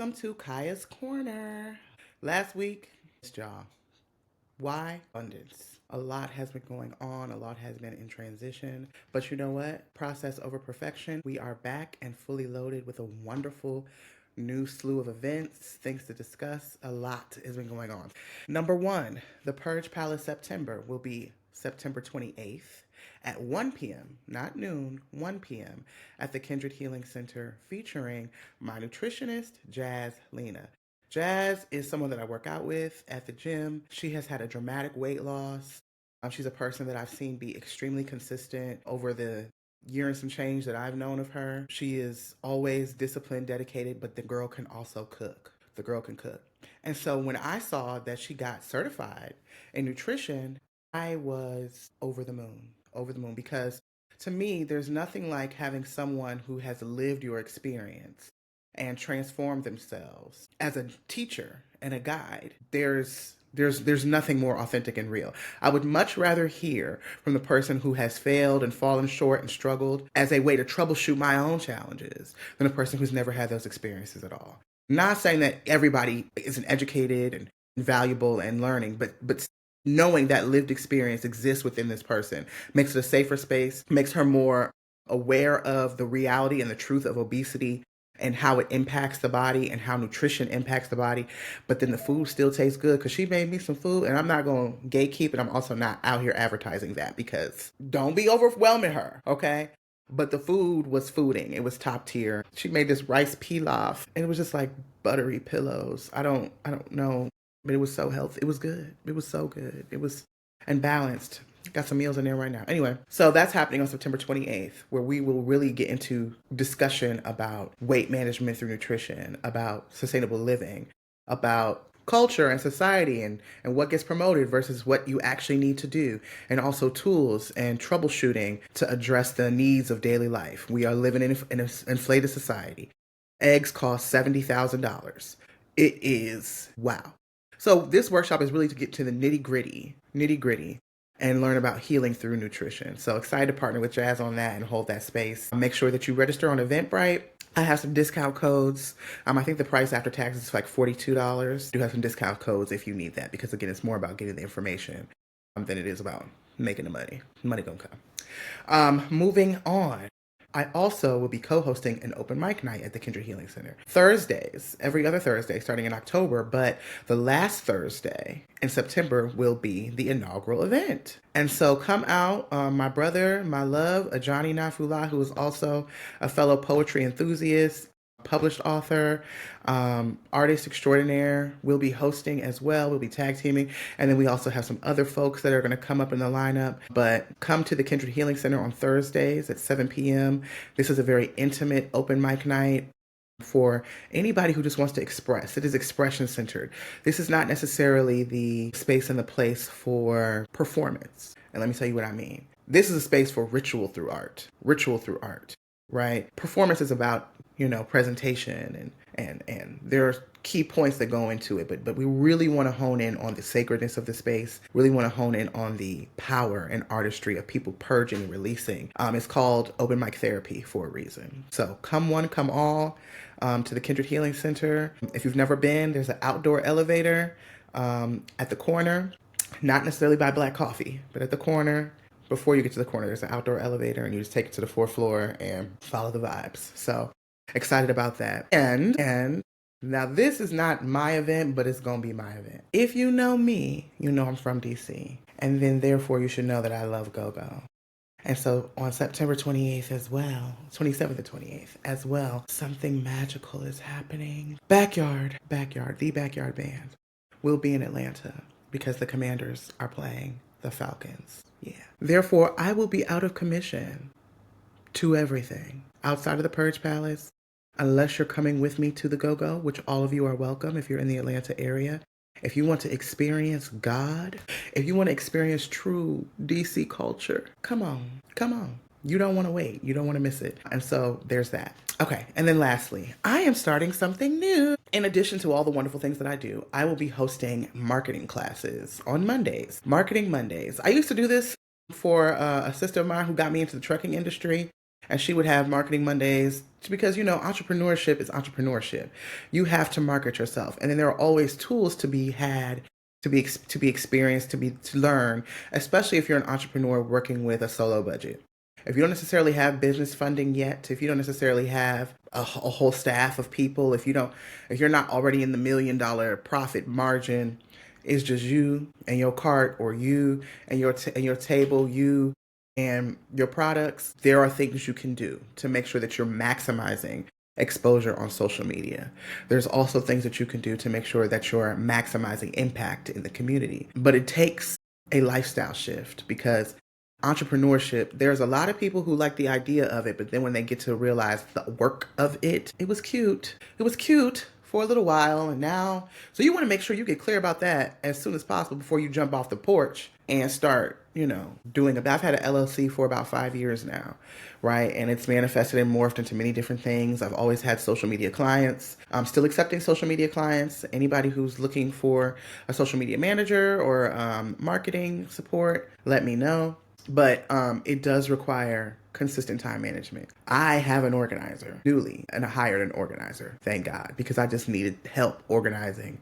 welcome to Kaya's Corner. Last week, y'all, why abundance? A lot has been going on, a lot has been in transition. But you know what? Process over perfection. We are back and fully loaded with a wonderful new slew of events, things to discuss. A lot has been going on. Number one, the Purge Palace September will be September 28th at 1 p.m., not noon, 1 p.m. at the Kindred Healing Center featuring my nutritionist, Jazz Lena. Jazz is someone that I work out with at the gym. She has had a dramatic weight loss. She's a person that I've seen be extremely consistent over the year and some change that I've known of her. She is always disciplined, dedicated, but the girl can also cook. The girl can cook. And so when I saw that she got certified in nutrition, I was over the moon, because to me, there's nothing like having someone who has lived your experience and transformed themselves as a teacher and a guide. There's nothing more authentic and real. I would much rather hear from the person who has failed and fallen short and struggled as a way to troubleshoot my own challenges than a person who's never had those experiences at all. Not saying that everybody isn't educated and valuable and learning, but knowing that lived experience exists within this person makes it a safer space, makes her more aware of the reality and the truth of obesity and how it impacts the body and how nutrition impacts the body. But then the food still tastes good because she made me some food, and I'm not going to gatekeep, and I'm also not out here advertising that, because don't be overwhelming her, okay? But the food was fooding. It was top tier. She made this rice pilaf, and it was just like buttery pillows. I don't know, but it was so healthy. It was good. It was so good. It was and balanced. Got some meals in there right now. Anyway, so that's happening on September 28th, where we will really get into discussion about weight management through nutrition, about sustainable living, about culture and society, and what gets promoted versus what you actually need to do, and also tools and troubleshooting to address the needs of daily life. We are living in an inflated society. Eggs cost $70,000. It is wow. So this workshop is really to get to the nitty gritty, and learn about healing through nutrition. So excited to partner with Jazz on that and hold that space. Make sure that you register on Eventbrite. I have some discount codes. I think the price after taxes is like $42. I do have some discount codes if you need that, because again, it's more about getting the information than it is about making the money. Money gonna come. Moving on. I also will be co-hosting an open mic night at the Kindred Healing Center. Thursdays, every other Thursday, starting in October, but the last Thursday in September will be the inaugural event. And so come out. My brother, my love, Ajani Nafula, who is also a fellow poetry enthusiast, published author, artist extraordinaire, will be hosting as well. We'll be tag teaming. And then we also have some other folks that are going to come up in the lineup. But come to the Kindred Healing Center on Thursdays at 7 p.m. This is a very intimate open mic night for anybody who just wants to express. It is expression centered. This is not necessarily the space and the place for performance. And let me tell you what I mean. This is a space for ritual through art, right? Performance is about, presentation and there are key points that go into it, but we really want to hone in on the sacredness of the space, really want to hone in on the power and artistry of people purging and releasing. It's called open mic therapy for a reason. So come one, come all, to the Kindred Healing Center. If you've never been, there's an outdoor elevator at the corner, not necessarily by Black Coffee, but at the corner. Before you get to the corner, there's an outdoor elevator, and you just take it to the fourth floor and follow the vibes. So excited about that. And now this is not my event, but it's going to be my event. If you know me, you know I'm from DC. And then therefore you should know that I love go-go. And so on September 28th as well, 27th and 28th as well, something magical is happening. The Backyard Band will be in Atlanta because the Commanders are playing the Falcons. Yeah. Therefore, I will be out of commission to everything outside of the Purge Palace, unless you're coming with me to the Go-Go, which all of you are welcome if you're in the Atlanta area. If you want to experience God, if you want to experience true DC culture, come on. You don't want to wait. You don't want to miss it. And so there's that. Okay. And then lastly, I am starting something new. In addition to all the wonderful things that I do, I will be hosting marketing classes on Mondays. Marketing Mondays. I used to do this for a sister of mine who got me into the trucking industry. And she would have marketing Mondays because, entrepreneurship is entrepreneurship. You have to market yourself. And then there are always tools to be had, to be experienced, to learn, especially if you're an entrepreneur working with a solo budget. If you don't necessarily have business funding yet, if you don't necessarily have a whole staff of people, if you're not already in the $1 million profit margin, it's just you and your cart, or you and your table, you and your products. There are things you can do to make sure that you're maximizing exposure on social media. There's also things that you can do to make sure that you're maximizing impact in the community. But it takes a lifestyle shift, because entrepreneurship, there's a lot of people who like the idea of it, but then when they get to realize the work of it, it was cute. It was cute for a little while, and now, so you want to make sure you get clear about that as soon as possible before you jump off the porch and start, doing it. I've had an LLC for about 5 years now, right? And it's manifested and morphed into many different things. I've always had social media clients. I'm still accepting social media clients. Anybody who's looking for a social media manager or marketing support, let me know. But it does require consistent time management. I have an organizer newly, and I hired an organizer, thank God, because I just needed help organizing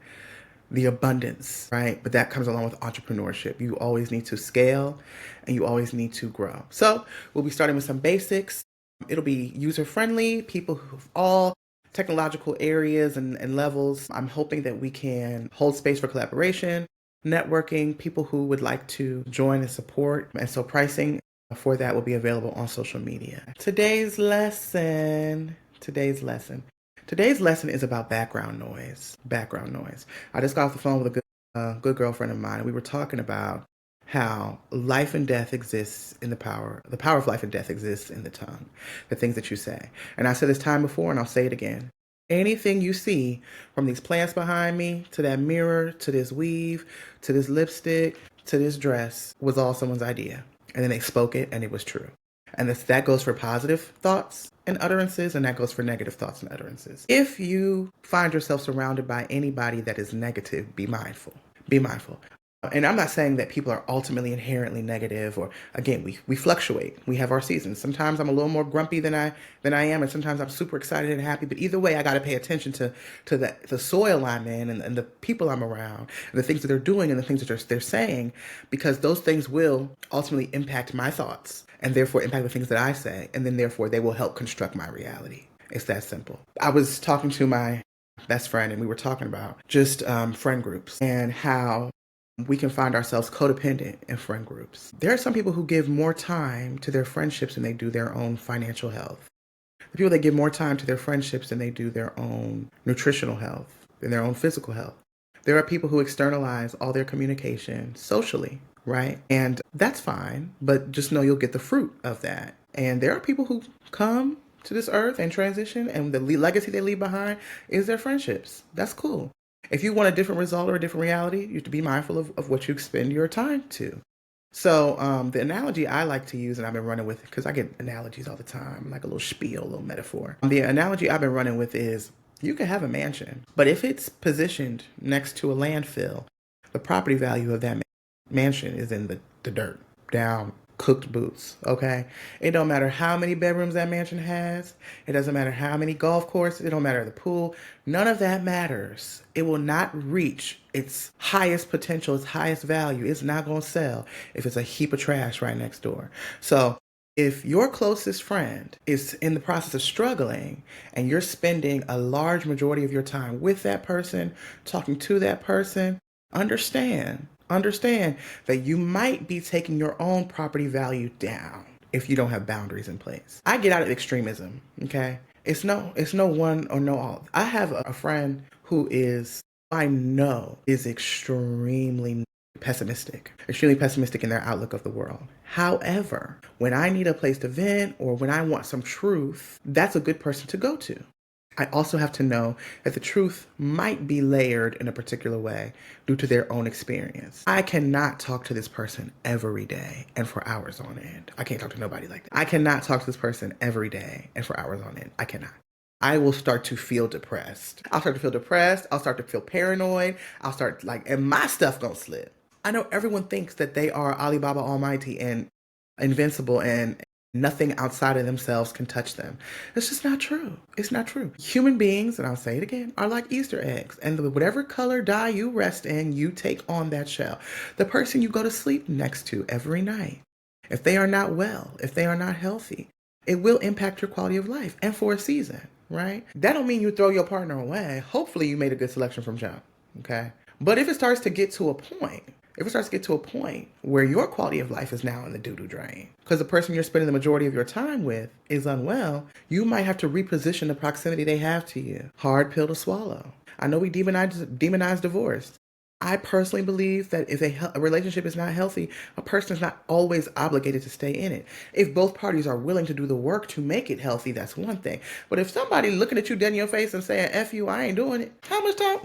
the abundance, right? But that comes along with entrepreneurship. You always need to scale, and you always need to grow. So we'll be starting with some basics. It'll be user friendly, people of all technological areas and levels. I'm hoping that we can hold space for collaboration, networking, people who would like to join and support. And so pricing for that will be available on social media. Today's lesson is about background noise. Background noise. I just got off the phone with a good girlfriend of mine, and we were talking about how life and death exists in the power of life and death exists in the tongue, the things that you say. And I said this time before, and I'll say it again. Anything you see, from these plants behind me, to that mirror, to this weave, to this lipstick, to this dress, was all someone's idea. And then they spoke it, and it was true. And that goes for positive thoughts and utterances, and that goes for negative thoughts and utterances. If you find yourself surrounded by anybody that is negative, be mindful. Be mindful. And I'm not saying that people are ultimately inherently negative, or, again, we fluctuate. We have our seasons. Sometimes I'm a little more grumpy than I am, and sometimes I'm super excited and happy. But either way, I got to pay attention to the soil I'm in, and the people I'm around, and the things that they're doing, and the things that they're saying, because those things will ultimately impact my thoughts, and therefore impact the things that I say, and then therefore they will help construct my reality. It's that simple. I was talking to my best friend, and we were talking about just friend groups and how we can find ourselves codependent in friend groups. There are some people who give more time to their friendships than they do their own financial health. The people that give more time to their friendships than they do their own nutritional health and their own physical health. There are people who externalize all their communication socially, right? And that's fine, but just know you'll get the fruit of that. And there are people who come to this earth and transition, and the legacy they leave behind is their friendships. That's cool. If you want a different result or a different reality, you have to be mindful of what you spend your time to. So the analogy I like to use, and I've been running with, because I get analogies all the time, like a little spiel, a little metaphor. The analogy I've been running with is, you can have a mansion, but if it's positioned next to a landfill, the property value of that mansion is in the dirt, down, cooked boots, okay? It don't matter how many bedrooms that mansion has. It doesn't matter how many golf courses. It don't matter the pool. None of that matters. It will not reach its highest potential, its highest value. It's not going to sell if it's a heap of trash right next door. So if your closest friend is in the process of struggling, and you're spending a large majority of your time with that person, talking to that person, understand that you might be taking your own property value down if you don't have boundaries in place. I get out of extremism, okay? It's no one or no all. I have a friend who I know is extremely pessimistic in their outlook of the world. However, when I need a place to vent, or when I want some truth, that's a good person to go to. I also have to know that the truth might be layered in a particular way due to their own experience. I cannot talk to this person every day and for hours on end. I can't talk to nobody like that. I cannot talk to this person every day and for hours on end. I cannot. I will start to feel depressed. I'll start to feel paranoid. And my stuff gonna slip. I know everyone thinks that they are Alibaba Almighty and invincible and Nothing outside of themselves can touch them. It's just not true. It's not true. Human beings, and I'll say it again, are like Easter eggs. And whatever color dye you rest in, you take on that shell. The person you go to sleep next to every night, if they are not well, if they are not healthy, it will impact your quality of life, and for a season, right? That don't mean you throw your partner away. Hopefully you made a good selection from jump, okay? But if it starts to get to a point, where your quality of life is now in the doo-doo drain because the person you're spending the majority of your time with is unwell, you might have to reposition the proximity they have to you. Hard pill to swallow. I know we demonize divorce. I personally believe that if a relationship is not healthy, a person is not always obligated to stay in it. If both parties are willing to do the work to make it healthy, that's one thing. But if somebody looking at you dead in your face and saying, F you, I ain't doing it, how much time?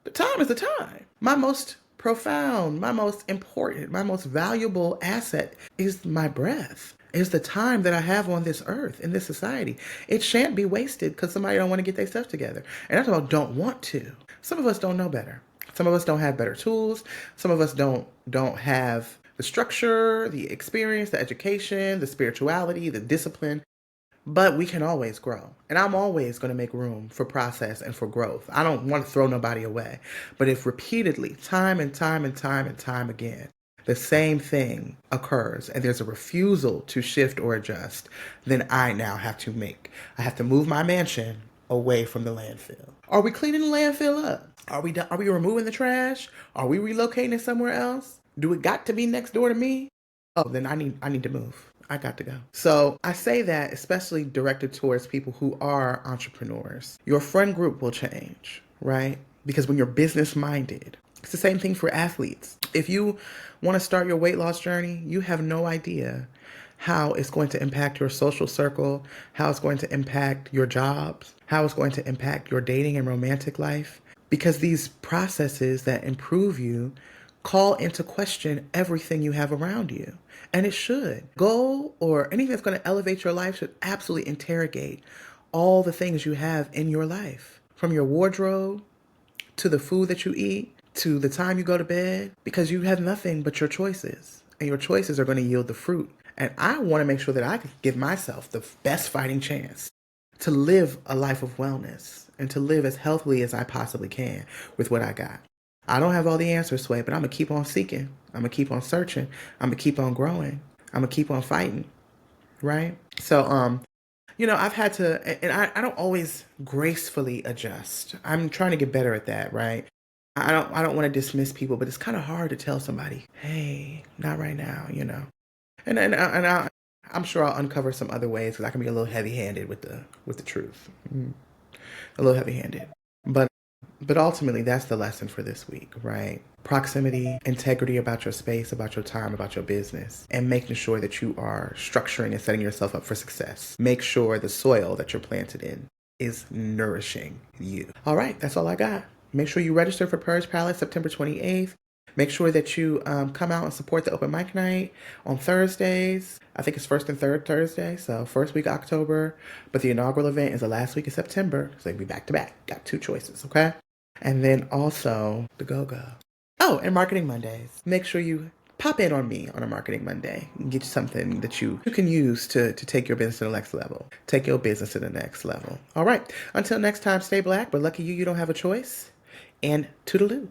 The time is the time. My most profound, my most important, my most valuable asset is my breath. Is the time that I have on this earth, in this society. It shan't be wasted because somebody don't want to get their stuff together. And that's about don't want to. Some of us don't know better. Some of us don't have better tools. Some of us don't have the structure, the experience, the education, the spirituality, the discipline. But we can always grow. And I'm always going to make room for process and for growth. I don't want to throw nobody away. But if repeatedly, time and time and time and time again, the same thing occurs and there's a refusal to shift or adjust, then I have to move my mansion away from the landfill. Are we cleaning the landfill up? Are we removing the trash? Are we relocating it somewhere else? Do it got to be next door to me? Oh, then I need to move. I got to go. So I say that especially directed towards people who are entrepreneurs. Your friend group will change, right? Because when you're business minded, it's the same thing for athletes. If you want to start your weight loss journey, you have no idea how it's going to impact your social circle, how it's going to impact your jobs, how it's going to impact your dating and romantic life. Because these processes that improve you call into question everything you have around you. And it should. Goal or anything that's going to elevate your life should absolutely interrogate all the things you have in your life. From your wardrobe, to the food that you eat, to the time you go to bed. Because you have nothing but your choices. And your choices are going to yield the fruit. And I want to make sure that I can give myself the best fighting chance to live a life of wellness and to live as healthily as I possibly can with what I got. I don't have all the answers, Sway, but I'm going to keep on seeking. I'm going to keep on searching. I'm going to keep on growing. I'm going to keep on fighting. Right? So, I've had to, and I don't always gracefully adjust. I'm trying to get better at that, right? I don't want to dismiss people, but it's kind of hard to tell somebody, hey, not right now, I'm sure I'll uncover some other ways because I can be a little heavy-handed with the truth. A little heavy-handed. But ultimately, that's the lesson for this week, right? Proximity, integrity about your space, about your time, about your business, and making sure that you are structuring and setting yourself up for success. Make sure the soil that you're planted in is nourishing you. All right, that's all I got. Make sure you register for Purge Palace September 28th. Make sure that you come out and support the open mic night on Thursdays. I think it's first and third Thursday, so first week of October. But the inaugural event is the last week of September, so they'll be back to back. Got 2 choices, okay? And then also the go-go. Oh, and Marketing Mondays. Make sure you pop in on me on a Marketing Monday and get you something that you can use to take your business to the next level. Take your business to the next level. All right. Until next time, stay black, but lucky you don't have a choice. And toodaloo.